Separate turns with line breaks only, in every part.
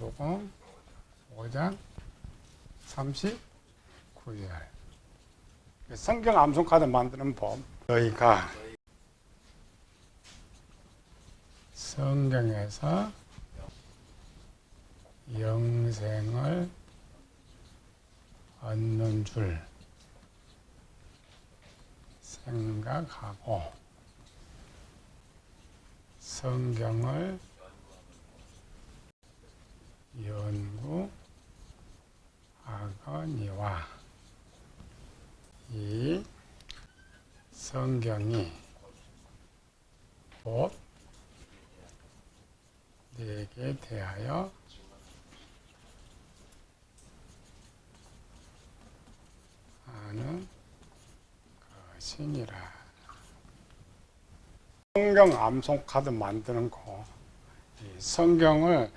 마태복음 5장 39절. 성경 암송카드 만드는 법. 너희가 성경에서 영생을 얻는 줄 생각하고 성경을 연구하거니와 이 성경이 곧 네게 대하여 아는 것이니라. 성경 암송카드 만드는 거. 성경을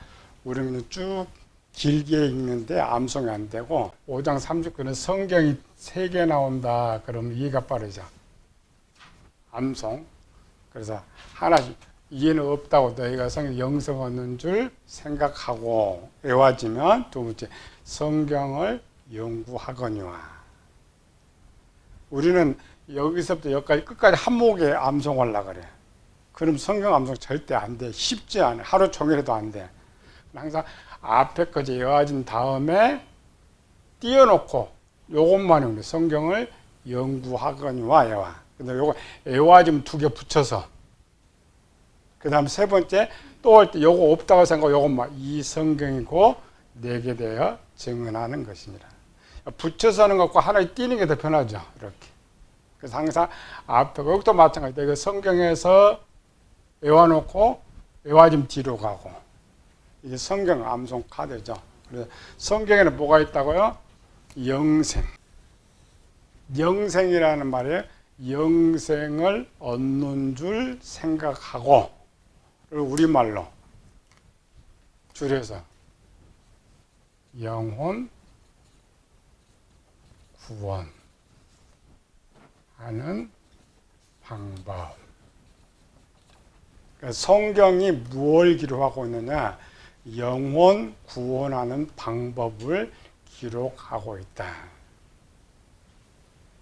우리는 쭉 길게 읽는데 암송이 안 되고 5장 39절에 성경이 3개 나온다. 그러면 이해가 빠르죠. 암송. 그래서 하나 이해는 없다고 너희가 성경 영생 얻는 줄 생각하고 외워지면 두 번째 성경을 연구하거니와. 우리는 여기서부터 여기까지 끝까지 한 목에 암송하려고 그래. 그럼 성경 암송 절대 안 돼. 쉽지 않아. 하루 종일 해도 안 돼. 항상 앞에 거지 외워진 다음에 띄워놓고 요것만 외우는 성경을 연구하거니와 외워. 근데 요거 외워지면 2개 붙여서 그 다음 세 번째 또 할 때 요거 없다고 생각하고 요것만 이 성경이고 내게 대하여 증언하는 것이니라. 붙여서 하는 것과 하나에 띄는 게 더 편하죠. 이렇게. 그래서 항상 앞에 여기도 마찬가지다. 이거 성경에서 외워놓고 외워지면 뒤로 가고 이게 성경 암송 카드죠. 그래서 성경에는 뭐가 있다고요? 영생. 영생이라는 말이에요. 영생을 얻는 줄 생각하고 우리말로 줄여서 영혼 구원하는 방법. 그러니까 성경이 무엇을 기록하고 있느냐? 영혼 구원하는 방법을 기록하고 있다.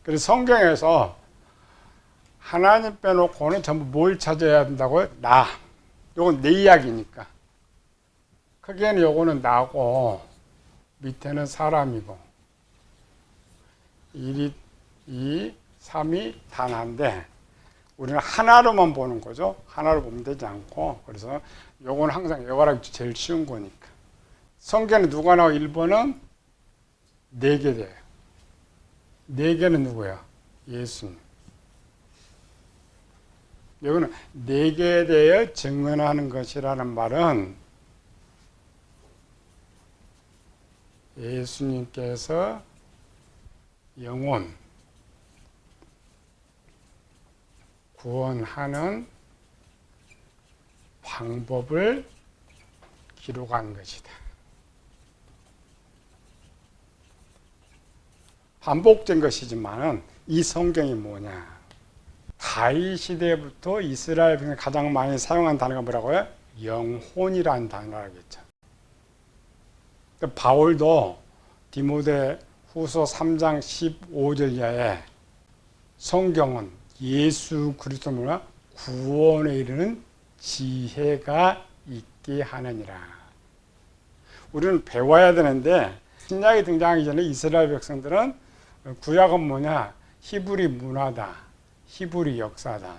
그래서 성경에서 하나님 빼놓고는 전부 뭘 찾아야 된다고요? 나. 요건 내 이야기니까. 크게는 요거는 나고 밑에는 사람이고 1이 2, 3이 다 난데 우리는 하나로만 보는 거죠. 하나로 보면 되지 않고. 그래서 요건 항상 외워라기 제일 쉬운 거니까. 성경에 누가 나와? 1번은 4개 돼요. 4개는 누구야? 예수님. 여기는 4개에 대해 증언하는 것이라는 말은 예수님께서 영혼 구원하는 방법을 기록한 것이다. 반복된 것이지만 이 성경이 뭐냐? 다윗 시대부터 이스라엘 백성이 가장 많이 사용한 단어가 뭐라고요? 영혼이라는 단어라겠죠. 바울도 디모데 후서 3장 15절 이하에 성경은 예수 그리스도의 구원에 이르는 지혜가 있게 하느니라. 우리는 배워야 되는데 신약이 등장하기 전에 이스라엘 백성들은 구약은 뭐냐? 히브리 문화다. 히브리 역사다.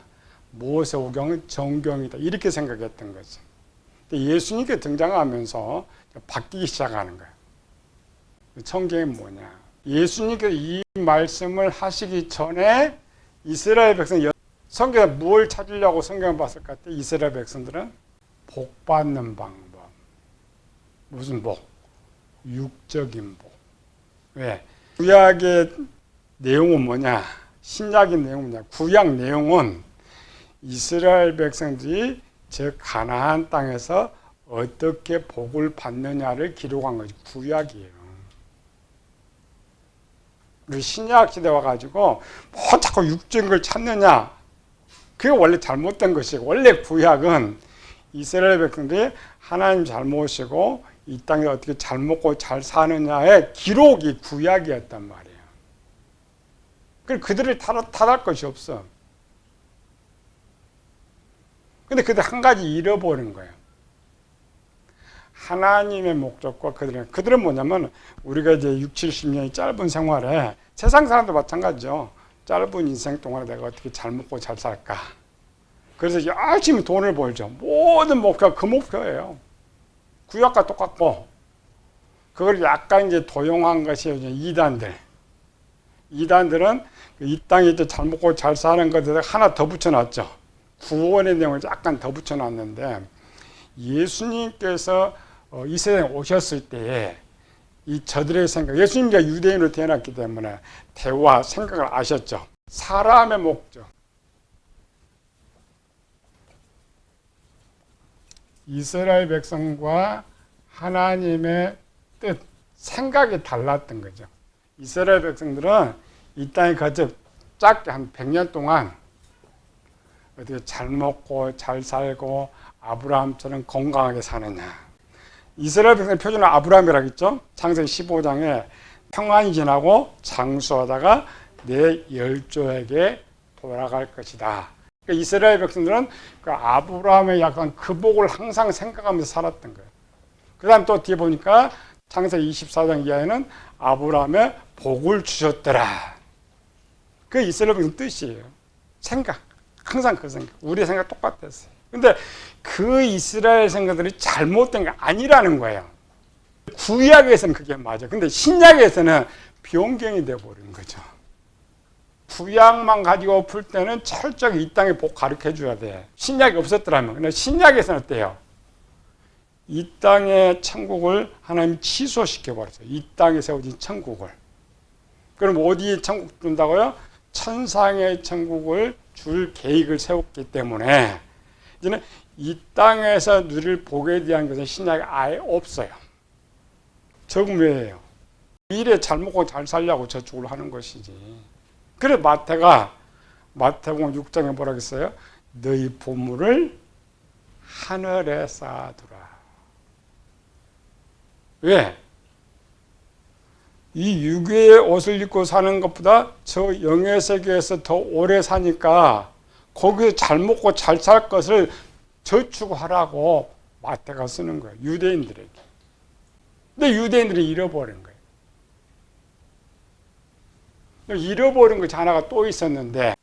모세오경은 정경이다. 이렇게 생각했던 거지. 근데 예수님께 등장하면서 바뀌기 시작하는 거예요. 성경이 뭐냐? 예수님께서 이 말씀을 하시기 전에 이스라엘 백성 성경에 뭘 찾으려고 성경을 봤을 것 같아? 이스라엘 백성들은 복 받는 방법. 무슨 복? 육적인 복. 왜? 구약의 내용은 뭐냐? 신약의 내용은 뭐냐? 구약 내용은 이스라엘 백성들이 저 가나안 땅에서 어떻게 복을 받느냐를 기록한 것이 구약이에요. 우리 신약 시대 와가지고 뭐 자꾸 육적인 걸 찾느냐? 그게 원래 잘못된 것이고 원래 구약은 이스라엘 백성들이 하나님 잘 모시고 이 땅에 어떻게 잘 먹고 잘 사느냐의 기록이 구약이었단 말이에요. 그들을 탓할 것이 없어. 근데 그들 한 가지 잃어버린 거예요. 하나님의 목적과 그들은 뭐냐면 우리가 이제 6, 70년의 짧은 생활에 세상 사람도 마찬가지죠. 짧은 인생 동안에 내가 어떻게 잘 먹고 잘 살까. 그래서 열심히 돈을 벌죠. 모든 목표가 그 목표예요. 구약과 똑같고 그걸 약간 이제 도용한 것이 이제 이단들은 이 땅에 이제 잘 먹고 잘 사는 것에 하나 더 붙여놨죠. 구원의 내용을 약간 더 붙여놨는데 예수님께서 이 세상에 오셨을 때에 이 저들의 생각, 예수님이 유대인으로 태어났기 때문에 대화, 생각을 아셨죠. 사람의 목적. 이스라엘 백성과 하나님의 뜻, 생각이 달랐던 거죠. 이스라엘 백성들은 이 땅에 거쳐 짧게 한 100년 동안 어떻게 잘 먹고 잘 살고 아브라함처럼 건강하게 사느냐. 이스라엘 백성의 표준은 아브라함이라고 했죠. 창세기 15장에 평안히 지나고 장수하다가 내 열조에게 돌아갈 것이다. 그러니까 이스라엘 백성들은 그 아브라함의 약간 그 복을 항상 생각하면서 살았던 거예요. 그 다음 또 뒤에 보니까 창세기 24장 이하에는 아브라함의 복을 주셨더라. 그 이스라엘 백성 뜻이에요. 생각. 항상 그 생각. 우리의 생각 똑같았어요. 근데 그 이스라엘 생각들이 잘못된 게 아니라는 거예요. 구약에서는 그게 맞아. 근데 신약에서는 변경이 되어버린 거죠. 구약만 가지고 풀 때는 철저히 이 땅의 복 가르쳐 줘야 돼. 신약이 없었더라면. 근데 신약에서는 어때요? 이 땅의 천국을 하나님이 취소시켜버렸어요. 이 땅에 세워진 천국을. 그럼 어디에 천국 준다고요? 천상의 천국을 줄 계획을 세웠기 때문에 이제는 이 땅에서 누릴 복에 대한 것은 신약에 아예 없어요. 적은 왜예요? 미래 잘 먹고 잘 살려고 저축을 하는 것이지. 그래서 마태복음 6장에 뭐라 했어요? 너희 보물을 하늘에 쌓아두라. 왜? 이 유괴의 옷을 입고 사는 것보다 저 영의 세계에서 더 오래 사니까 거기서 잘 먹고 잘 살 것을 저축하라고 마태가 쓰는 거예요. 유대인들에게. 근데 유대인들이 잃어버린 거예요. 잃어버린 것 하나가 또 있었는데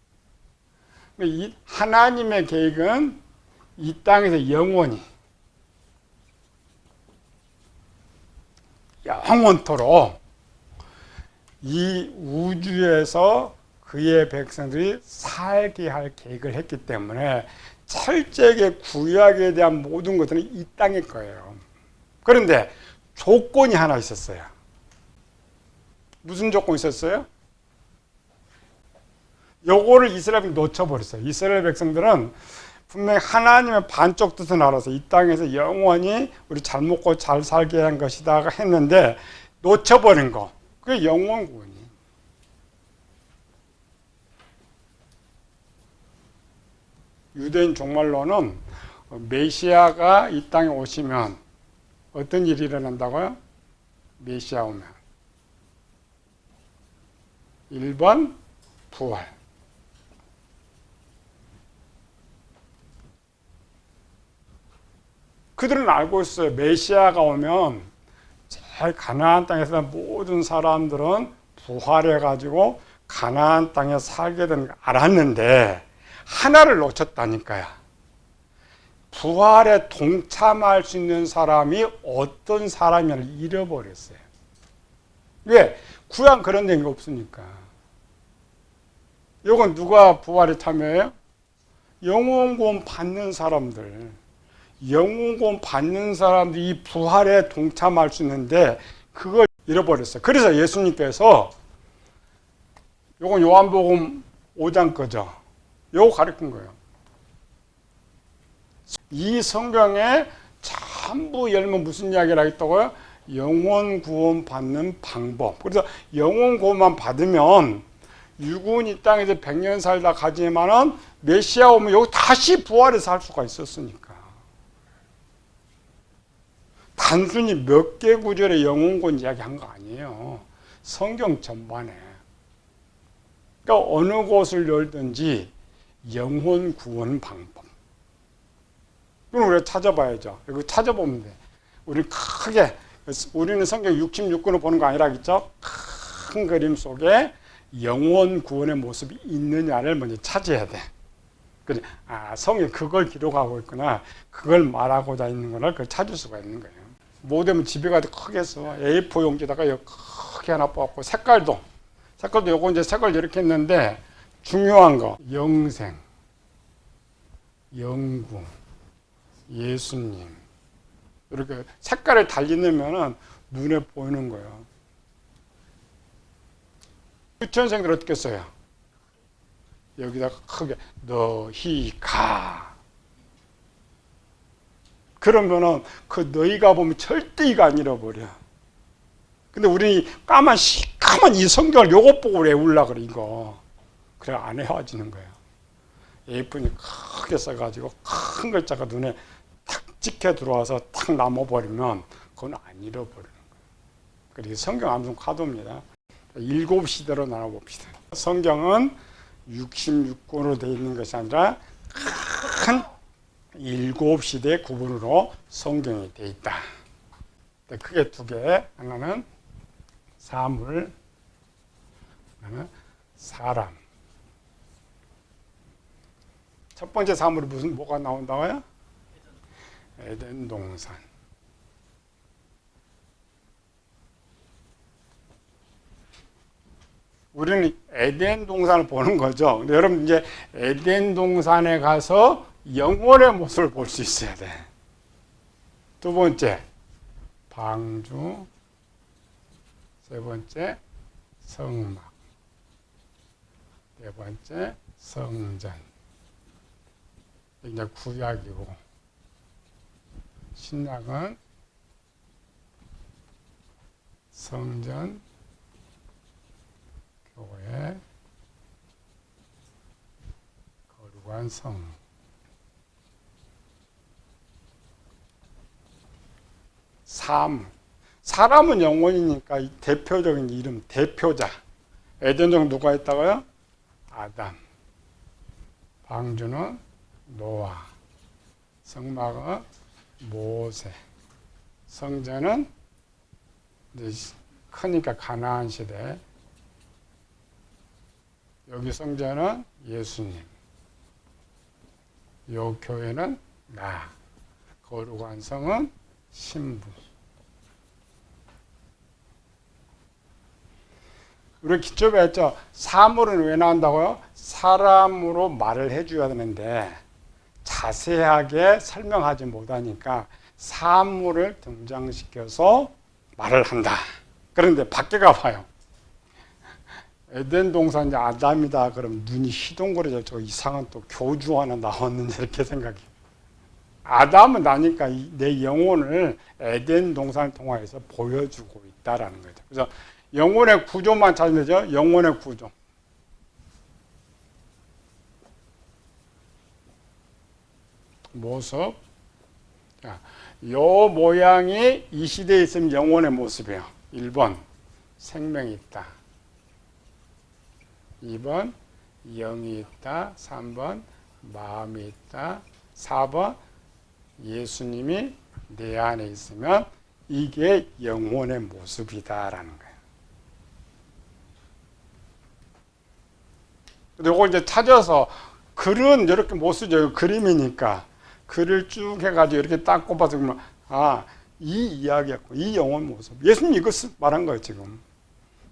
이 하나님의 계획은 이 땅에서 영원토록 이 우주에서 그의 백성들이 살게 할 계획을 했기 때문에 철저하게 구약에 대한 모든 것들은 이 땅일 거예요. 그런데 조건이 하나 있었어요. 무슨 조건이 있었어요? 요거를 이스라엘이 놓쳐버렸어요. 이스라엘 백성들은 분명히 하나님의 반쪽 뜻을 알아서 이 땅에서 영원히 우리 잘 먹고 잘 살게 한 것이다 했는데 놓쳐버린 거. 그게 영원 구원이에요. 유대인 종말론은 메시아가 이 땅에 오시면 어떤 일이 일어난다고요? 메시아 오면 1번 부활, 그들은 알고 있어요. 메시아가 오면 잘 가나안 땅에서 모든 사람들은 부활해가지고 가나안 땅에 살게 되는 걸 알았는데 하나를 놓쳤다니까요. 부활에 동참할 수 있는 사람이 어떤 사람이냐를 잃어버렸어요. 왜? 구약 그런 얘기가 없으니까. 이건 누가 부활에 참여해요? 영혼구원 받는 사람들. 영혼구원 받는 사람들이 이 부활에 동참할 수 있는데 그걸 잃어버렸어요. 그래서 예수님께서 이건 요한복음 5장 거죠. 요거 가르친 거예요. 이 성경에 전부 열면 무슨 이야기를 하겠다고요? 영혼 구원 받는 방법. 그래서 영혼 구원만 받으면 육은 이 땅에서 100년 살다 가지만은 메시아 오면 여기 다시 부활해서 살 수가 있었으니까. 단순히 몇 개 구절의 영혼권 이야기한 거 아니에요. 성경 전반에. 그러니까 어느 곳을 열든지 영혼 구원 방법. 그럼 우리가 찾아봐야죠. 이거 찾아보면 돼. 우리는 성경 66권을 보는 거 아니라겠죠? 큰 그림 속에 영혼 구원의 모습이 있느냐를 먼저 찾아야 돼. 성경 그걸 기록하고 있구나. 그걸 말하고자 있는구나. 그걸 찾을 수가 있는 거예요. 모델은 집에 가도 크게 써. A4 용지다가 크게 하나 뽑고 색깔도 요거 이제 색깔 이렇게 했는데 중요한 거 영생, 영구, 예수님 이렇게 색깔을 달리 넣으면 눈에 보이는 거예요. 유치원생들 어떻게 써요? 여기다가 크게 너희 가. 그러면은 그 너희가 보면 절대 이가 안 잃어버려. 근데 우리 까만 이 성경을 요것 보고 외우려고 그래 이거. 그래 안 헤어지는 거예요. A4이 크게 써가지고 큰 글자가 눈에 탁 찍혀 들어와서 탁 남아버리면 그건 안 잃어버리는 거예요. 그리고 성경 암송 카드입니다. 7시대로 나눠봅시다. 성경은 66권으로 되어 있는 것이 아니라 큰 7시대 구분으로 성경이 되어 있다. 크게 두 개. 하나는 사물, 하나는 사람. 첫 번째 사물이 뭐가 나온다고요? 에덴 동산. 우리는 에덴 동산을 보는 거죠. 근데 여러분 이제 에덴 동산에 가서 영혼의 모습을 볼 수 있어야 돼. 두 번째 방주, 세 번째 성막, 네 번째 성전. 이제 구약이고 신약은 성전, 교회, 거룩한 성. 사람은 영혼이니까 이 대표적인 이름, 대표자. 에덴동 누가 했다고요? 아담. 방주는 노아. 성막은 모세. 성전은 이제 크니까 가나안 시대. 여기 성전은 예수님. 요 교회는 나. 거룩한 성은 신부. 우리 기초에 했죠. 사물은 왜 나온다고요? 사람으로 말을 해줘야 되는데 자세하게 설명하지 못하니까 사물을 등장시켜서 말을 한다. 그런데 밖에 가봐요. 에덴 동산 이제 아담이다. 그럼 눈이 희동거려져. 저 이상한 또 교주 하나 나왔는데 이렇게 생각해요. 아담은 나니까 내 영혼을 에덴 동산을 통해서 보여주고 있다라는 거죠. 그래서 영혼의 구조만 찾으면 되죠. 영혼의 구조. 모습. 자, 요 모양이 이 시대에 있으면 영혼의 모습이에요. 1번 생명이 있다. 2번 영이 있다. 3번 마음이 있다. 4번 예수님이 내 안에 있으면 이게 영혼의 모습이다라는 거예요. 이걸 이제 찾아서 글은 이렇게 못 쓰죠. 그림이니까 글을 쭉 해가지고 이렇게 딱 꼽아서 그러면 이 이야기였고 이 영혼 모습. 예수님 이거 말한 거예요 지금.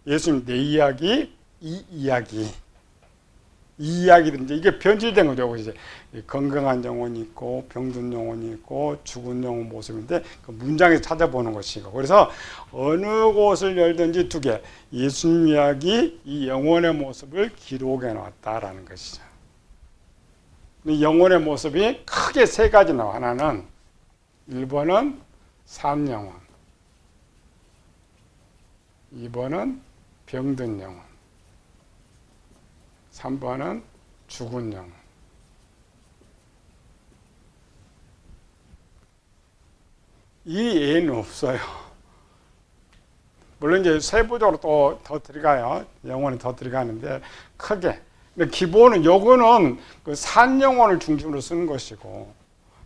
예수님 내 이야기, 이 이야기. 이 이야기든지 이게 변질된 거죠. 이제 건강한 영혼이 있고 병든 영혼이 있고 죽은 영혼 모습인데 그 문장에서 찾아보는 것이고. 그래서 어느 곳을 열든지 두 개. 예수님 이야기, 이 영혼의 모습을 기록해 놨다라는 것이죠. 영혼의 모습이 크게 세 가지 나와. 하나는 1번은 산영혼, 2번은 병든 영혼, 3번은 죽은 영혼. 이 예는 없어요. 물론 이제 세부적으로 또 더 들어가요. 영혼이 더 들어가는데 크게. 근데 기본은 요거는 그 산영혼을 중심으로 쓰는 것이고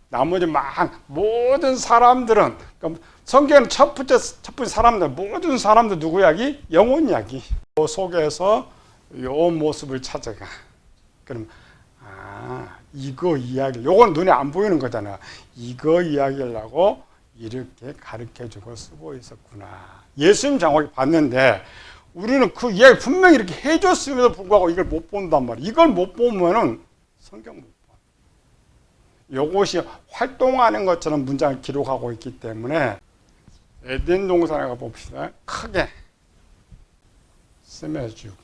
나머지 막 모든 사람들은 그러니까 성경은 첫 번째 사람들 모든 사람들 누구 이야기? 영혼 이야기. 그 속에서 요 모습을 찾아가. 그럼 이거 이야기 요건 눈에 안 보이는 거잖아. 이거 이야기하려고 이렇게 가르쳐주고 쓰고 있었구나. 예수님 장학이 봤는데 우리는 그 이야기 분명히 이렇게 해줬음에도 불구하고 이걸 못 본단 말이야. 이걸 못 보면은 성경 못 봐. 요것이 활동하는 것처럼 문장을 기록하고 있기 때문에 에덴 동산에 가봅시다. 크게 스며주기.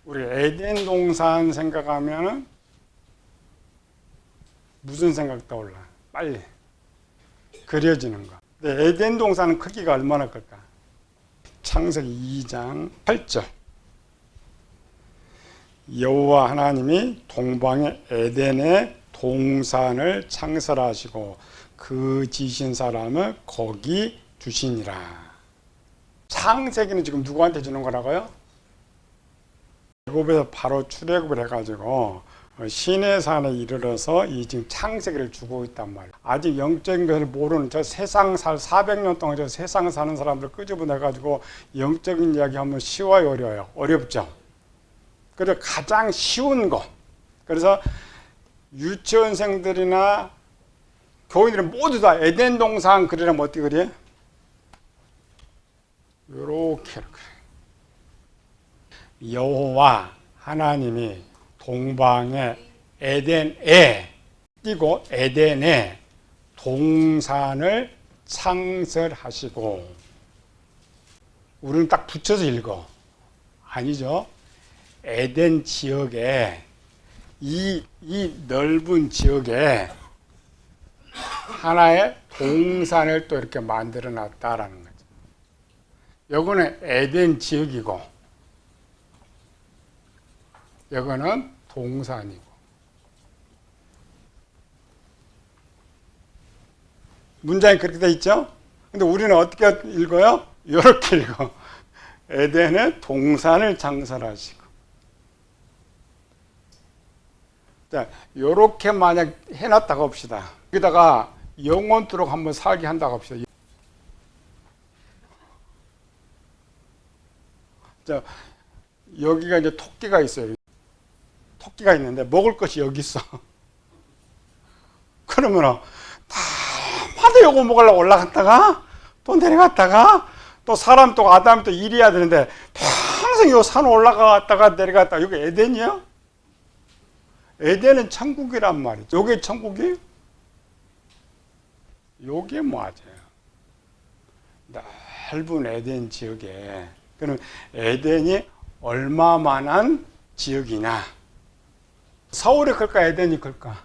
우리 에덴 동산 생각하면은 무슨 생각 떠올라? 빨리 그려지는 거. 근데 에덴 동산은 크기가 얼마나 클까? 창세기 2장 8절. 여호와 하나님이 동방의 에덴의 동산을 창설하시고 그 지신 사람을 거기 두시니라. 창세기는 지금 누구한테 주는 거라고요? 애굽에서 바로 출애굽을 해가지고 시내산에 이르러서 이 지금 창세기를 주고 있단 말이에요. 아직 영적인 것을 모르는 저 세상 살 400년 동안 저 세상 사는 사람들 끄집어내가지고 영적인 이야기 하면 쉬워요, 어려워요? 어렵죠. 그래서 가장 쉬운 것. 그래서 유치원생들이나 교인들은 모두 다 에덴 동산 그리려면 어떻게 그려? 요렇게 여호와 하나님이 동방의 에덴에 띄고 에덴에 동산을 창설하시고 우리는 딱 붙여서 읽어. 아니죠. 에덴 지역에 이 넓은 지역에 하나의 동산을 또 이렇게 만들어 놨다라는 거죠. 요거는 에덴 지역이고 요거는 동산이고. 문장이 그렇게 돼 있죠? 근데 우리는 어떻게 읽어요? 이렇게 읽어. 에덴의 동산을 창설하시고. 자, 요렇게 만약 해놨다고 합시다. 여기다가 영원토록 한번 살게 한다고 합시다. 자, 여기가 이제 토끼가 있어요. 토끼가 있는데 먹을 것이 여기 있어. 그러면은 다마다 요거 먹으려고 올라갔다가 또 내려갔다가 또 사람 또 아담이 또 일해야 되는데 평생 요 산 올라갔다가 내려갔다가 여기 에덴이야? 에덴은 천국이란 말이죠. 요게 천국이? 요게 맞아요. 넓은 에덴 지역에. 그럼 에덴이 얼마만한 지역이냐? 서울이 클까 에덴이 클까?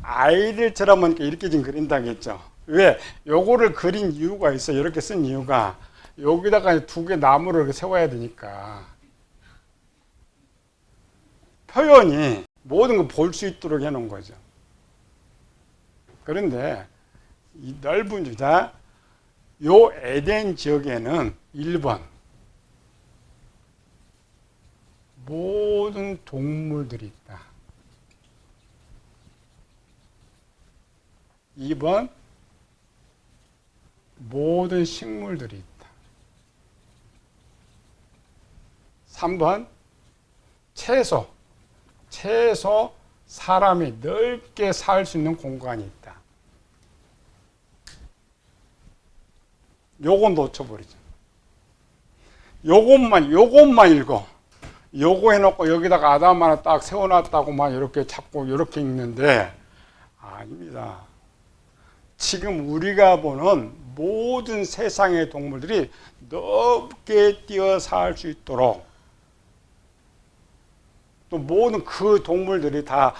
아이들처럼 이렇게 지금 그린다겠죠. 왜? 요거를 그린 이유가 있어요. 이렇게 쓴 이유가 여기다가 두 개 나무를 이렇게 세워야 되니까 표현이 모든 걸 볼 수 있도록 해놓은 거죠. 그런데 이 넓은 주자 요 에덴 지역에는 1번 모든 동물들이 있다. 2번 모든 식물들이 있다. 3번 채소 사람이 넓게 살 수 있는 공간이 있다. 요건 놓쳐버리죠. 요것만 읽어. 요거 해놓고 여기다가 아담 하나 딱 세워놨다고만 이렇게 자꾸 이렇게 읽는데 아닙니다. 지금 우리가 보는 모든 세상의 동물들이 넓게 뛰어 살 수 있도록 또 모든 그 동물들이 다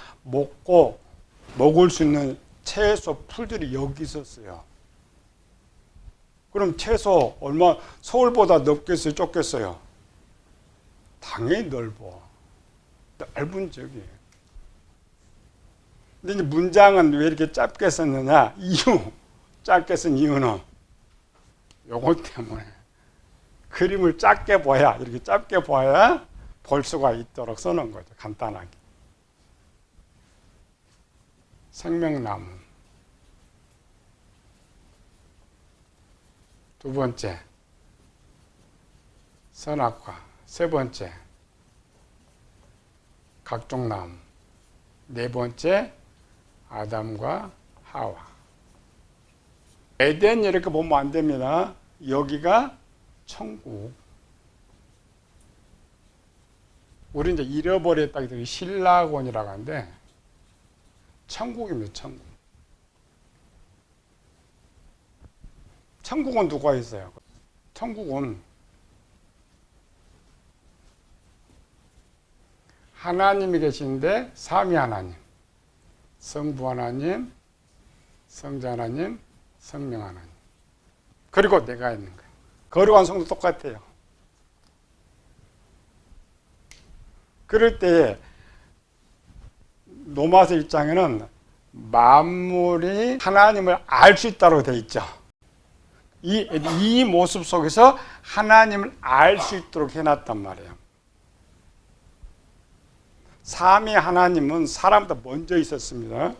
먹을 수 있는 채소, 풀들이 여기 있었어요. 그럼 채소 얼마 서울보다 넓겠어요, 좁겠어요? 당연히 넓어. 넓은 지역이에요. 근데 이제 문장은 왜 이렇게 짧게 썼느냐? 짧게 쓴 이유는 요것 때문에. 그림을 작게 봐야, 이렇게 짧게 봐야 볼 수가 있도록 써놓은 거죠. 간단하게. 생명나무. 두 번째, 선악과. 세 번째, 각종 나무. 네 번째, 아담과 하와. 에덴 이렇게 보면 안 됩니다. 여기가 천국. 우리 이제 잃어버렸다 해도 신라곤이라고 하는데 천국입니다. 천국. 천국은 누가 있어요? 천국은 하나님이 계신데 삼위 하나님, 성부 하나님, 성자 하나님, 성령 하나님. 그리고 내가 있는 거예요. 거룩한 성도 똑같아요. 그럴 때 로마서 1장에는 만물이 하나님을 알 수 있다고 되어 있죠. 이 모습 속에서 하나님을 알 수 있도록 해놨단 말이에요. 삼위 하나님은 사람보다 먼저 있었습니다.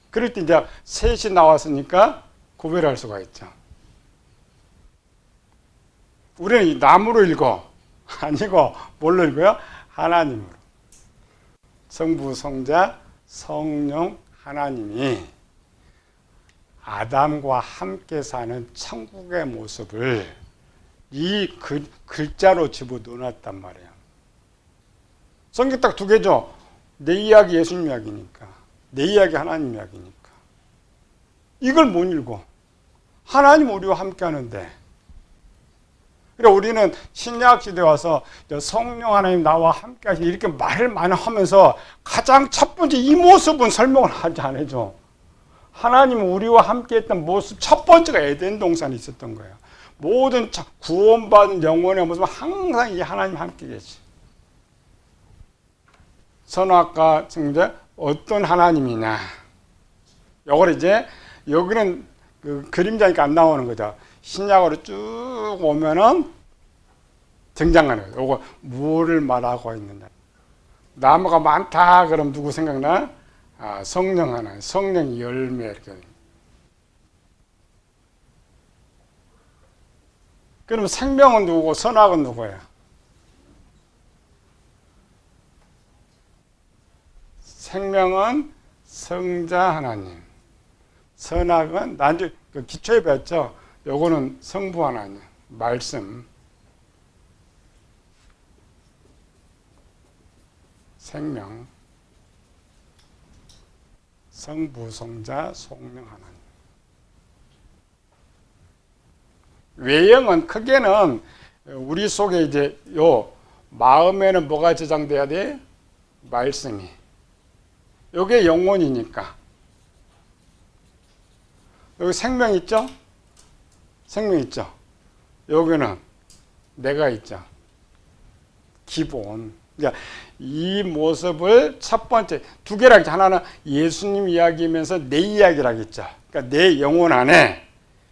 그럴 때 이제 셋이 나왔으니까 구별할 수가 있죠. 우리는 이 나무로 읽어. 아니고 뭘로 읽어요? 하나님으로. 성부, 성자, 성령 하나님이 아담과 함께 사는 천국의 모습을 이 글자로 집어넣어놨단 말이에요. 성경 딱 두 개죠. 내 이야기 예수님 이야기니까, 내 이야기 하나님 이야기니까. 이걸 못 읽어. 하나님 우리와 함께 하는데. 그러니까 우리는 신약 시대에 와서 성령 하나님 나와 함께 하시 이렇게 말을 많이 하면서 가장 첫 번째 이 모습은 설명을 하지 안 해줘. 하나님은 우리와 함께 했던 모습 첫 번째가 에덴 동산에 있었던 거예요. 모든 구원받은 영혼의 모습은 항상 이 하나님 함께 계시. 선악과 성자 어떤 하나님이냐. 요걸 이제 여기는 그 그림자니까 안 나오는 거죠. 신약으로 쭉 오면은 등장하는 거예요. 요거 뭐를 말하고 있느냐. 나무가 많다 그럼 누구 생각나? 아, 성령 하나, 성령 열매 이렇게. 그럼 생명은 누구고 선악은 누구예요? 생명은 성자 하나님, 선악은 나중에 그 기초에 배웠죠. 요거는 성부 하나님, 말씀, 생명, 성부, 성자, 성령 하나님. 외형은 크게는 우리 속에 이제 요 마음에는 뭐가 저장돼야 돼? 말씀이. 요게 영혼이니까. 여기 생명 있죠? 생명 있죠? 여기는 내가 있죠. 기본. 그러니까 이 모습을 첫 번째 두 개라 했죠. 하나는 예수님 이야기면서 내 이야기라 했죠. 그러니까 내 영혼 안에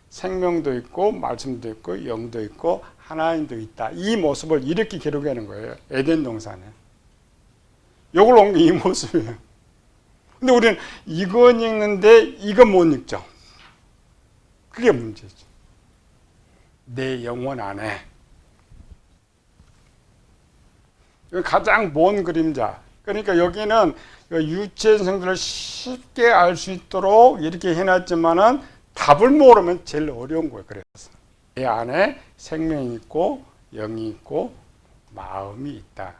생명도 있고 말씀도 있고 영도 있고 하나님도 있다. 이 모습을 이렇게 기록하는 거예요. 에덴 동산에. 요걸 온 게 이 모습이에요. 근데 우리는 이건 읽는데 이건 못 읽죠. 그게 문제죠. 내 영혼 안에. 가장 먼 그림자. 그러니까 여기는 유치원생들을 쉽게 알 수 있도록 이렇게 해놨지만은 답을 모르면 제일 어려운 거예요. 그래서 내 안에 생명이 있고 영이 있고 마음이 있다.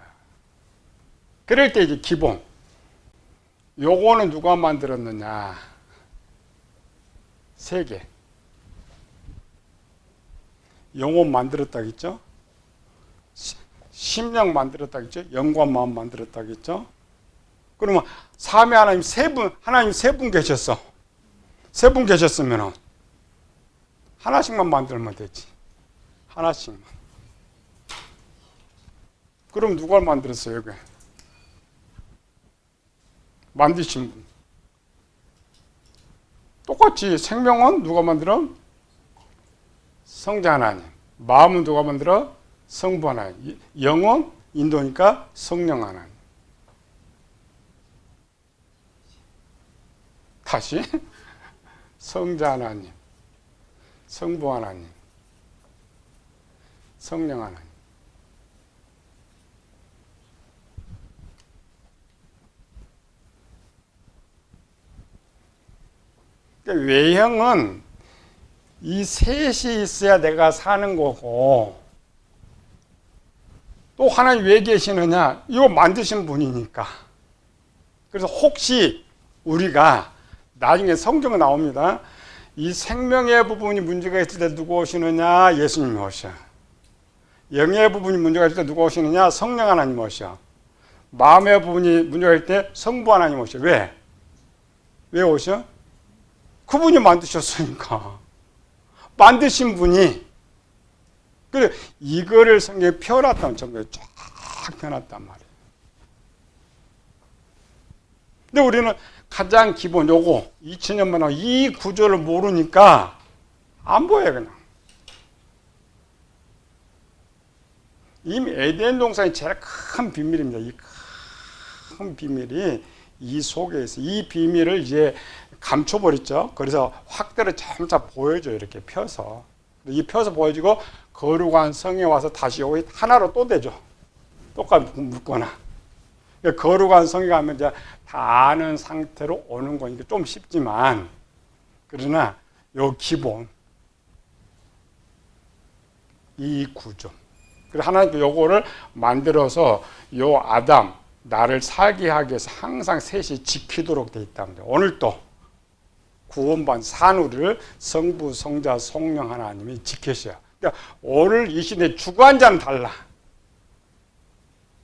그럴 때 이제 기본. 요거는 누가 만들었느냐? 세계. 영혼 만들었다겠죠? 심령 만들었다겠죠? 영과 마음 만들었다겠죠? 그러면 삼위 하나님 하나님 세 분 계셨어. 세 분 계셨으면 하나씩만 만들면 되지. 하나씩만. 그럼 누가 만들었어요, 여기? 만드신 분. 똑같이 생명은 누가 만들어? 성자 하나님. 마음은 누가 만들어? 성부 하나님. 영은 인도니까 성령 하나님. 다시 성자 하나님, 성부 하나님, 성령 하나님. 그러니까 외형은 이 셋이 있어야 내가 사는 거고, 또 하나님 왜 계시느냐? 이거 만드신 분이니까. 그래서 혹시 우리가 나중에 성경에 나옵니다. 이 생명의 부분이 문제가 있을 때 누구 오시느냐? 예수님이 오셔. 영의 부분이 문제가 있을 때 누구 오시느냐? 성령 하나님 오셔. 마음의 부분이 문제가 있을 때 성부 하나님 오셔. 왜? 왜 오셔? 그분이 만드셨으니까. 만드신 분이. 그래, 이거를 성경에 펴놨다면 성경에 쫙 펴놨단 말이에요. 근데 우리는 가장 기본 요거 2000년만 하고 이 구조를 모르니까 안 보여요. 그냥 이미 에덴 동산이 제일 큰 비밀입니다. 이 큰 비밀이 이 속에 있어요. 이 비밀을 이제 감춰버렸죠. 그래서 확대를 점차 보여줘요. 이렇게 펴서. 이 펴서 보여주고 거룩한 성에 와서 다시 여기 하나로 또 되죠. 똑같이 묶거나. 거룩한 성에 가면 이제 다 아는 상태로 오는 거니까 좀 쉽지만, 그러나 요 기본 이 구조. 그래서 하나님께 요거를 만들어서 요 아담 나를 살게 하기 위해서 항상 셋이 지키도록 돼 있답니다. 오늘도 구원받은 산우리를 성부, 성자, 성령 하나님이 지키셔요. 그러니까 오늘 이 시대 주관자는 달라.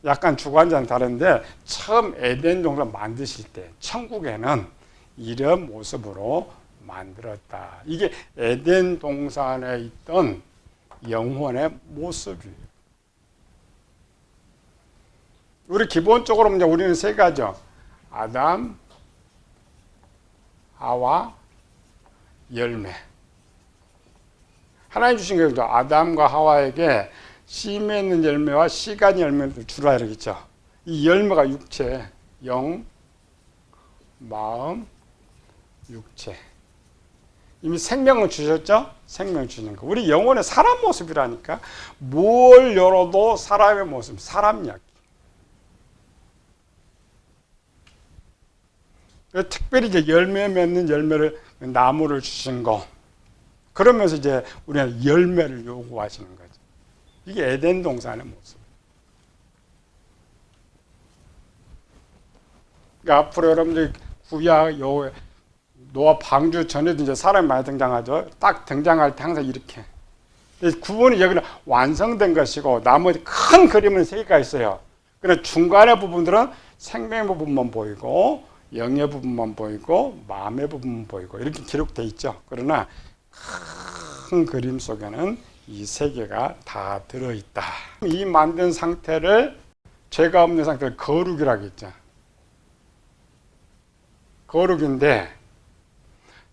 약간 주관자는 다른데 처음 에덴 동산 만드실 때 천국에는 이런 모습으로 만들었다. 이게 에덴 동산에 있던 영혼의 모습이에요. 우리 기본적으로 이제 우리는 세 가지죠. 아담, 하와, 열매. 하나님 주신 것도 아담과 하와에게 씨 맺는 열매와 씨가 열매를 주라 이러겠죠. 이 열매가 육체, 영, 마음, 육체. 이미 생명을 주셨죠? 생명 주는 거. 우리 영혼의 사람 모습이라니까. 뭘 열어도 사람의 모습, 사람 이야기. 특별히 이제 열매 맺는 열매를, 나무를 주신 거. 그러면서 이제 우리는 열매를 요구하시는 거죠. 이게 에덴 동산의 모습. 그러니까 앞으로 여러분들 구약 노아 방주 전에도 이제 사람이 많이 등장하죠. 딱 등장할 때 항상 이렇게. 구분이 여기는 완성된 것이고 나머지 큰 그림은 세 개가 있어요. 그러나 중간의 부분들은 생명의 부분만 보이고 영의 부분만 보이고 마음의 부분만 보이고 이렇게 기록되어 있죠. 그러나 큰 그림 속에는 이 세 개가 다 들어있다. 이 만든 상태를 죄가 없는 상태를 거룩이라고 했죠. 거룩인데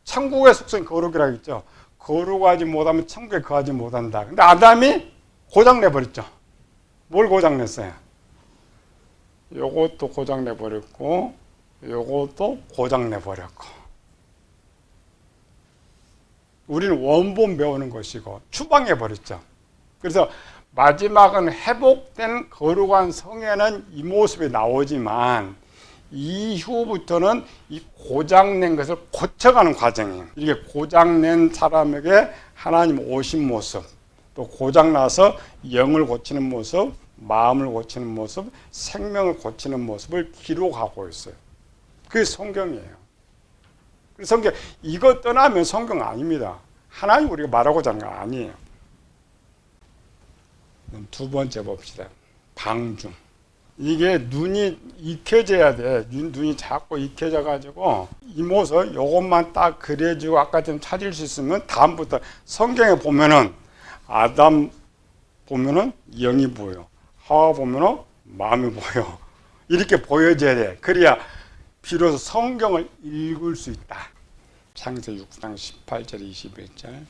천국의 속성이 거룩이라고 했죠. 거룩하지 못하면 천국에 거하지 못한다. 근데 아담이 고장내버렸죠. 뭘 고장냈어요? 요것도 고장내버렸고 요것도 고장내버렸고. 우리는 원본 배우는 것이고 추방해버렸죠. 그래서 마지막은 회복된 거룩한 성에는 이 모습이 나오지만 이후부터는 이 고장낸 것을 고쳐가는 과정이에요. 이게 고장낸 사람에게 하나님 오신 모습, 또 고장나서 영을 고치는 모습, 마음을 고치는 모습, 생명을 고치는 모습을 기록하고 있어요. 그게 성경이에요. 성경, 이거 떠나면 성경 아닙니다. 하나님 우리가 말하고자 하는 거 아니에요. 두 번째 봅시다. 방중. 이게 눈이 익혀져야 돼. 눈이 자꾸 익혀져가지고 이 모습 요것만 딱 그려주고 아까 좀 찾을 수 있으면 다음부터 성경에 보면은 아담 보면은 영이 보여. 하와 보면은 마음이 보여. 이렇게 보여져야 돼. 그래야 비로소 성경을 읽을 수 있다. 창세기 6장 18절 21절.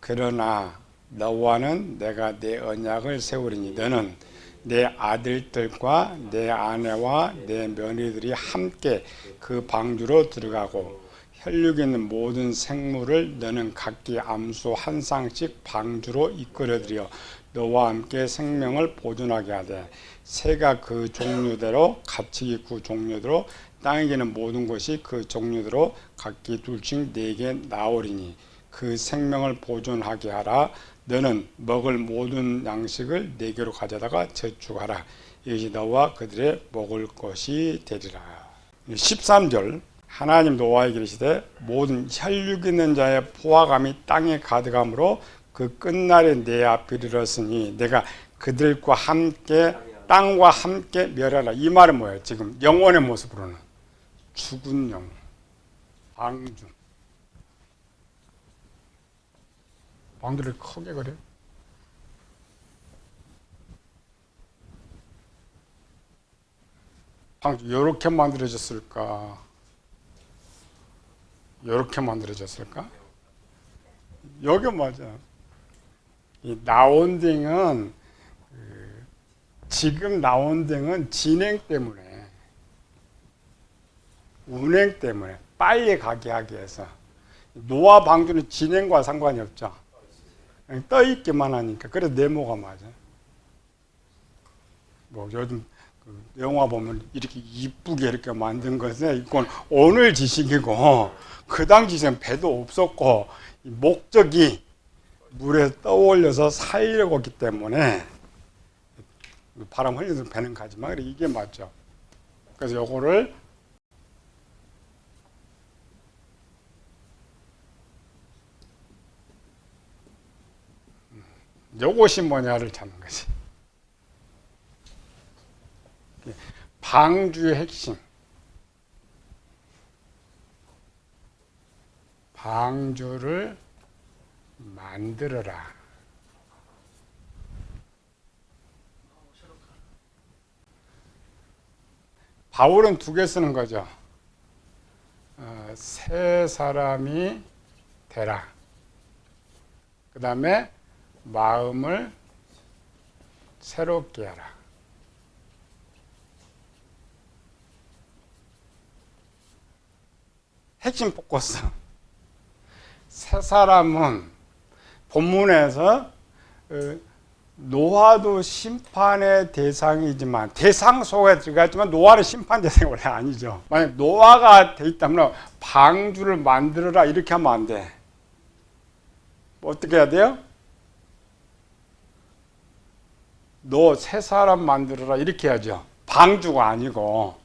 그러나 너와는 내가 내 언약을 세우리니 너는 내 아들들과 내 아내와 내 며느리들이 함께 그 방주로 들어가고 혈육에 있는 모든 생물을 너는 각기 암소 한 쌍씩 방주로 이끌어들여 너와 함께 생명을 보존하게 하되 새가 그 종류대로 가축이 그 종류대로 땅에게는 모든 것이 그 종류대로 각기 둘씩 네게 나오리니 그 생명을 보존하게 하라. 너는 먹을 모든 양식을 네게로 가져다가 저축하라. 이것이 너와 그들의 먹을 것이 되리라. 13절. 하나님 노아에게 이르시되 모든 혈육 있는 자의 포화감이 땅에 가득함으로 그 끝날에 내 앞에 이르렀으니 내가 그들과 함께 땅과 함께 멸하라. 이 말은 뭐예요? 지금 영혼의 모습으로는 죽은 영혼, 방주. 방주를 크게 그래. 방주 이렇게 만들어졌을까? 이렇게 만들어졌을까? 여기 맞아. 이 라운딩은 지금 라운딩은 진행 때문에, 운행 때문에 빨리 가게 하기 위해서. 노아 방주는 진행과 상관이 없죠. 떠 있기만 하니까. 그래서 네모가 맞아. 뭐 요즘 영화 보면 이렇게 이쁘게 이렇게 만든 것은 이건 오늘 지식이고 그 당시에는 배도 없었고 목적이 물에 떠올려서 살려고 했기 때문에 바람 흘려서 배는 가지만 이게 맞죠. 그래서 요거를 요것이 뭐냐를 찾는 거지. 방주의 핵심. 방주를 만들어라. 바울은 두 개 쓰는 거죠. 새 사람이 되라. 그 다음에 마음을 새롭게 하라. 핵심 포커스. 새 사람은 본문에서 노아도 심판의 대상이지만 대상 속에 들어갔지만 노아는 심판 대상이 원래 아니죠. 만약 노아가 돼 있다면 방주를 만들어라 이렇게 하면 안 돼. 어떻게 해야 돼요? 너 새 사람 만들어라 이렇게 해야죠. 방주가 아니고.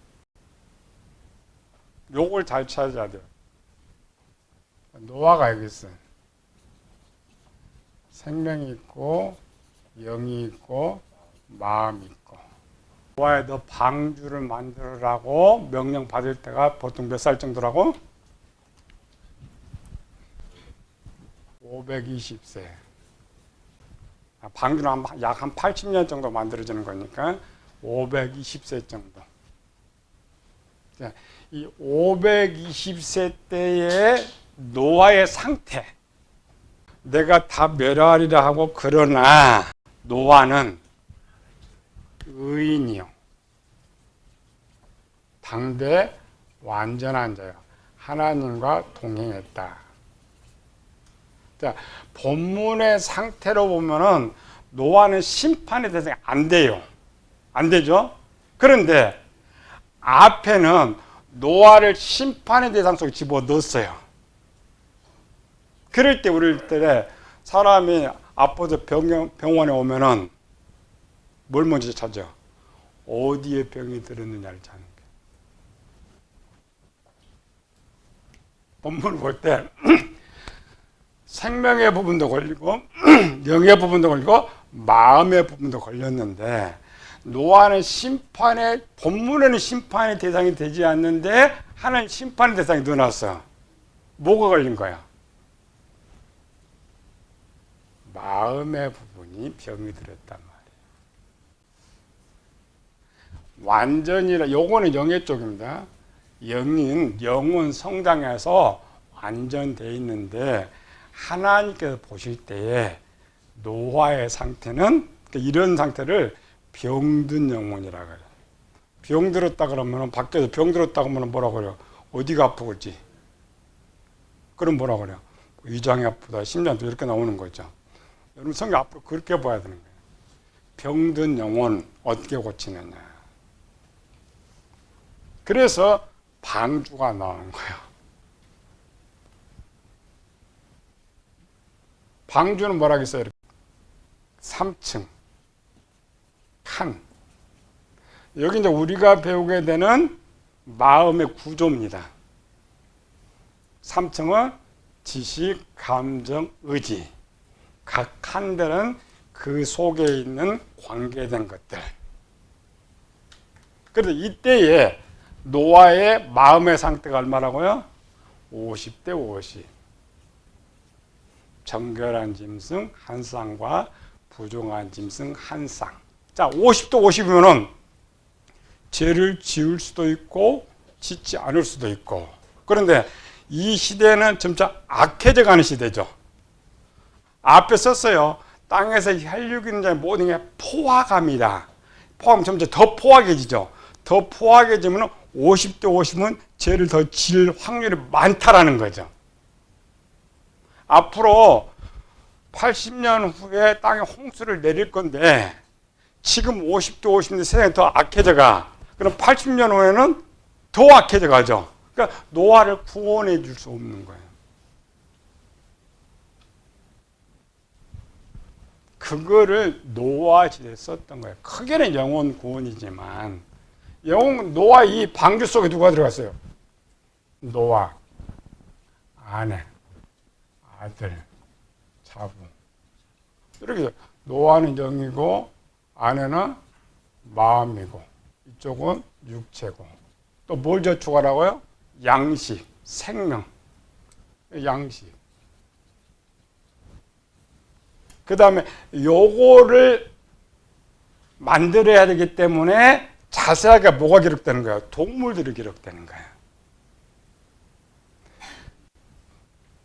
요걸 잘 찾아야 돼요. 노아가 여기 있어요. 생명이 있고 영이 있고 마음이 있고. 노아에 너 방주를 만들라고 명령 받을 때가 보통 몇 살 정도라고? 520세. 방주는 약 한 80년 정도 만들어지는 거니까 520세 정도. 이 520세 때의 노아의 상태, 내가 다 멸하리라 하고 그러나 노아는 의인이요, 당대 완전한 자요, 하나님과 동행했다. 자, 본문의 상태로 보면은 노아는 심판의 대상이 안 돼요. 안 되죠? 그런데 앞에는 노아를 심판의 대상 속에 집어넣었어요. 그럴 때 우리 때 사람이 아파서 병원에 오면은 뭘 먼저 찾아? 어디에 병이 들었느냐를 찾는 거예요. 본문을 볼 때 생명의 부분도 걸리고 영의 부분도 걸리고 마음의 부분도 걸렸는데 노아는 본문에는 심판의 대상이 되지 않는데 하나님 심판의 대상이 넣어놨어. 뭐가 걸린 거야? 마음의 부분이 병이 들었단 말이에요. 완전히라, 요거는 영의 쪽입니다. 영인 영혼 성장해서 완전되어 있는데 하나님께서 보실 때에 노화의 상태는 이런 상태를 병든 영혼이라 그래요. 병들었다 그러면 밖에서 병들었다 그러면 뭐라 그래요? 어디가 아프겠지? 그럼 뭐라 그래요? 위장이 아프다, 심장도 이렇게 나오는 거죠. 여러분 성경 앞으로 그렇게 봐야 되는 거예요. 병든 영혼 어떻게 고치느냐. 그래서 방주가 나오는 거예요. 방주는 뭐라고 했어요? 3층 칸. 여기 이제 우리가 배우게 되는 마음의 구조입니다. 3층은 지식, 감정, 의지. 각 칸들은 그 속에 있는 관계된 것들. 그래서 이때에 노아의 마음의 상태가 얼마라고요? 50대 50. 정결한 짐승 한 쌍과 부정한 짐승 한 쌍. 자, 50대 50이면은 죄를 지을 수도 있고 짓지 않을 수도 있고. 그런데 이 시대는 점차 악해져 가는 시대죠. 앞에 썼어요. 땅에서 혈육인자 모든 게 포화갑니다. 포화하면 점차 더 포화해지죠. 더 포화해지면 50대 50은 죄를 더 지을 확률이 많다라는 거죠. 앞으로 80년 후에 땅에 홍수를 내릴 건데 지금 50대 50인데 세상이 더 악해져가. 그럼 80년 후에는 더 악해져 가죠. 그러니까 노아를 구원해 줄 수 없는 거예요. 그거를 노아 시대에 썼던 거예요. 크게는 영혼 구원이지만 노아 이 방주 속에 누가 들어갔어요? 노아, 아내, 아들, 자부. 이렇게 노아는 영이고 아내는 마음이고 이쪽은 육체고 또 뭘 저축하라고요? 양식, 생명, 양식. 그 다음에 요거를 만들어야 되기 때문에 자세하게 뭐가 기록되는 거예요? 동물들이 기록되는 거예요.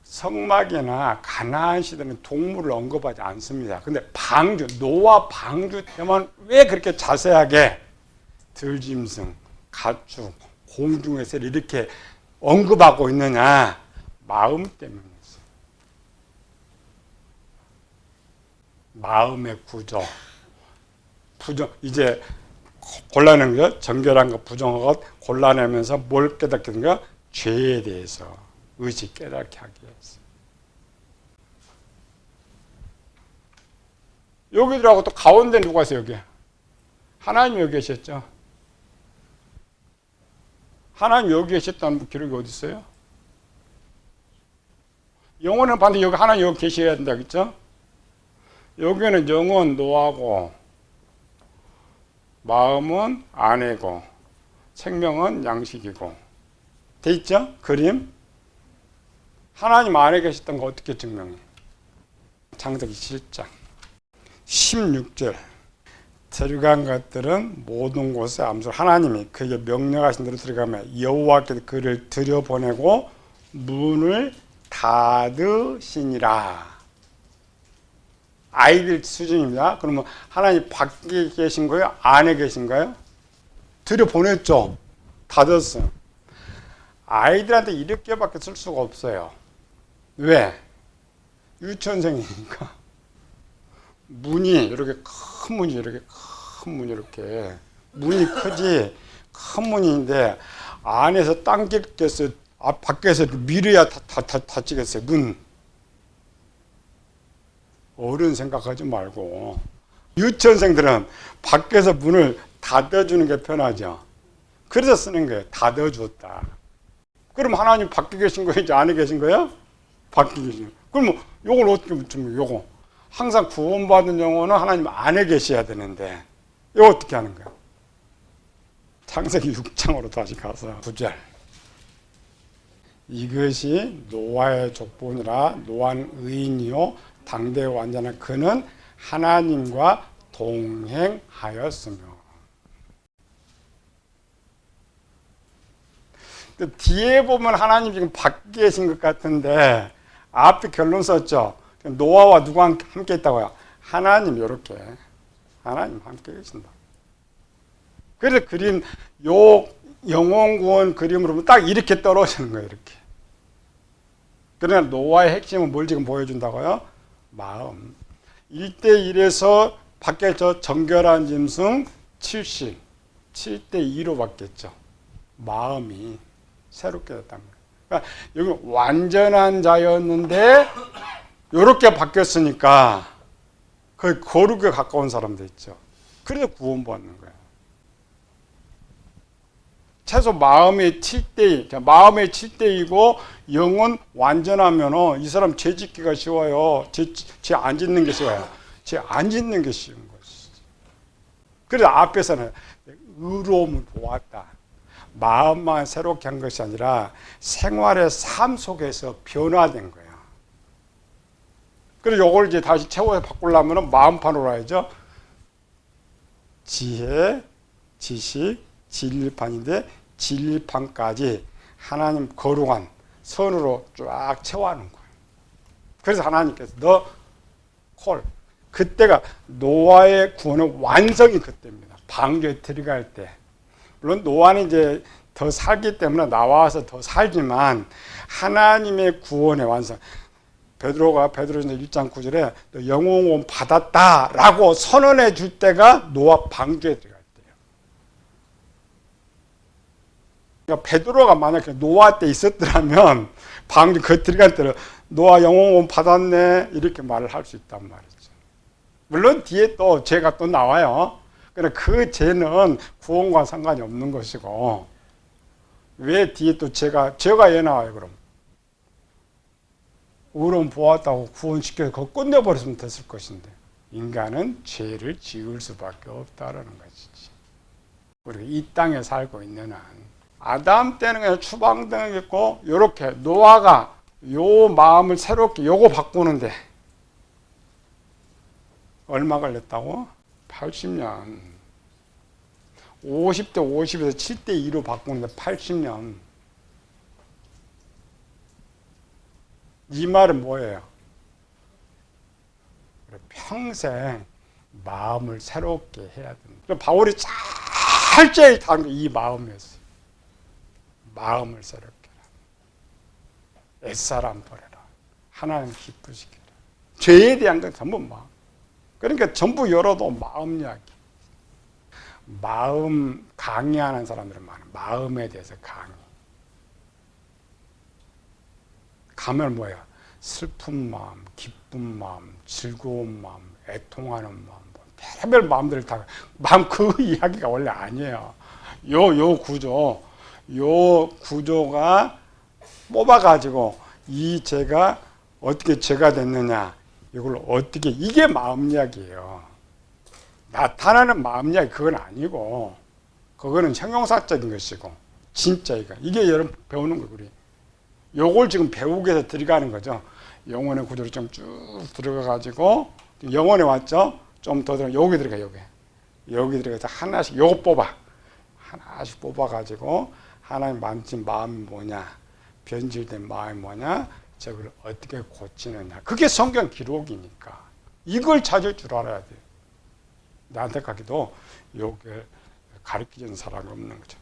성막이나 가나안 시대는 동물을 언급하지 않습니다. 근데 방주, 노아 방주 때만 왜 그렇게 자세하게 들짐승, 가축, 공중에서 이렇게 언급하고 있느냐? 마음 때문이었어요. 마음의 구조. 이제 골라내는 거, 정결한 거, 부정한 것 골라내면서 뭘 깨닫게 된 거? 죄에 대해서 의식 깨닫게 하기 위해서. 여기들하고 또 가운데 누가 있어요, 여기? 하나님 여기 계셨죠? 하나님 여기 계셨다는 기록이 어디 있어요? 영혼은 반드시 여기 하나님 여기 계셔야 된다, 그렇죠? 여기는 영혼 노하고 마음은 아내고 생명은 양식이고 돼 있죠? 그림. 하나님 안에 계셨던 거 어떻게 증명해? 창세기 7장 16절 들어간 것들은 모든 곳에 암소. 하나님이 그에게 명령하신 대로 들어가면 여호와께서 그를 들여보내고 문을 닫으시니라. 아이들 수준입니다. 그러면 하나님 밖에 계신 거예요? 안에 계신가요? 들여보냈죠. 닫았어요. 아이들한테 이렇게밖에 쓸 수가 없어요. 왜? 유치원생이니까. 문이 이렇게 큰 문이 이렇게 큰 문이 이렇게 문이 크지 큰 문인데 안에서 당기겠어요? 밖에서 밀어야 닫히겠어요? 문. 어른 생각하지 말고 유치원생들은 밖에서 문을 닫아주는 게 편하죠. 그래서 쓰는 거예요. 닫아줬다. 그럼 하나님 밖에 계신 거예요? 안에 계신 거예요? 밖에 계신 거예요. 그럼 요걸 어떻게 붙이면 요거 항상 구원받은 영혼은 하나님 안에 계셔야 되는데 이거 어떻게 하는 거예요? 창세기 6장으로 다시 가서 9절 이것이 노아의 족본이라 노아는 의인이요 당대 완전한 그는 하나님과 동행하였으며. 뒤에 보면 하나님 지금 밖에 계신 것 같은데 앞에 결론 썼죠. 노아와 누가 함께 있다고요? 하나님 이렇게 하나님 함께 계신다. 그래서 그림 요 영혼구원 그림으로 보면 딱 이렇게 떨어지는 거예요. 이렇게. 그러나 노아의 핵심은 뭘 지금 보여준다고요? 마음. 1대1에서 바뀌었죠. 정결한 짐승 70, 7대2로 바뀌었죠. 마음이 새롭게 됐다는 거예요. 그러니까 여기 완전한 자였는데 이렇게 바뀌었으니까 거의 거룩에 가까운 사람도 있죠. 그래서 구원받는 거예요. 최소 마음의 7대2, 마음의 7대2고 영은 완전하면 이 사람 죄 짓기가 쉬워요. 죄 안 짓는 게 쉬워요. 죄 안 짓는 게 쉬운 것이지. 그래서 앞에서는 의로움을 보았다. 마음만 새롭게 한 것이 아니라 생활의 삶 속에서 변화된 거예요. 그래서 이걸 이제 다시 채워서 바꾸려면 마음판으로 해야죠. 지혜, 지식, 진리판인데 진리판까지 하나님 거룩한 선으로 쫙 채워하는 거예요. 그래서 하나님께서 너 콜. 그때가 노아의 구원의 완성이 그때입니다. 방주에 들어갈 때. 물론 노아는 이제 더 살기 때문에 나와서 더 살지만 하나님의 구원의 완성. 베드로전서 1장 9절에 너 영혼구원 받았다라고 선언해 줄 때가 노아 방주에 들어갈 때예요. 그러니까 베드로가 만약에 노아 때 있었더라면 방주 그 들어갈 때는 노아 영혼구원 받았네 이렇게 말을 할 수 있단 말이죠. 물론 뒤에 또 죄가 또 나와요. 그러나 그 죄는 구원과 상관이 없는 것이고 왜 뒤에 또 죄가 왜 나와요 그럼? 의로움 보았다고 구원시켜서 그거 끝내버렸으면 됐을 것인데 인간은 죄를 지을 수밖에 없다라는 것이지. 우리가 이 땅에 살고 있는 한 아담 때는 그냥 추방당했고 이렇게 노아가 요 마음을 새롭게 요거 바꾸는데 얼마 걸렸다고? 80년. 50대 50에서 7대 2로 바꾸는데 80년. 이 말은 뭐예요? 평생 마음을 새롭게 해야 된다. 바울이 제일 다른 게 이 마음이었어요. 마음을 새롭게 해라. 옛사람 버려라. 하나님 기쁘시게 해라. 죄에 대한 건 전부 마음. 그러니까 전부 열어도 마음 이야기. 마음 강의하는 사람들은 많아요. 마음에 대해서 강의. 가면 뭐야? 슬픈 마음, 기쁜 마음, 즐거운 마음, 애통하는 마음, 별의별 마음들을 다 마음 그 이야기가 원래 아니에요. 요 구조가 뽑아가지고 이 죄가 어떻게 죄가 됐느냐, 이걸 어떻게 이게 마음 이야기예요. 나타나는 마음 이야기 그건 아니고 그거는 형용사적인 것이고 진짜 이게 여러분 배우는 거예요. 우리. 요걸 지금 배우기 위해서 들어가는 거죠. 영혼의 구조로 좀 쭉 들어가가지고 영혼에 왔죠. 좀 더 들어가 여기 들어가 여기 들어가서 하나씩 요거 뽑아 하나씩 뽑아가지고 하나님 만진 마음이 뭐냐, 변질된 마음이 뭐냐, 저걸 어떻게 고치느냐. 그게 성경 기록이니까 이걸 찾을 줄 알아야 돼요. 나한테 가기도 요게 가르쳐주는 사람이 없는 거죠.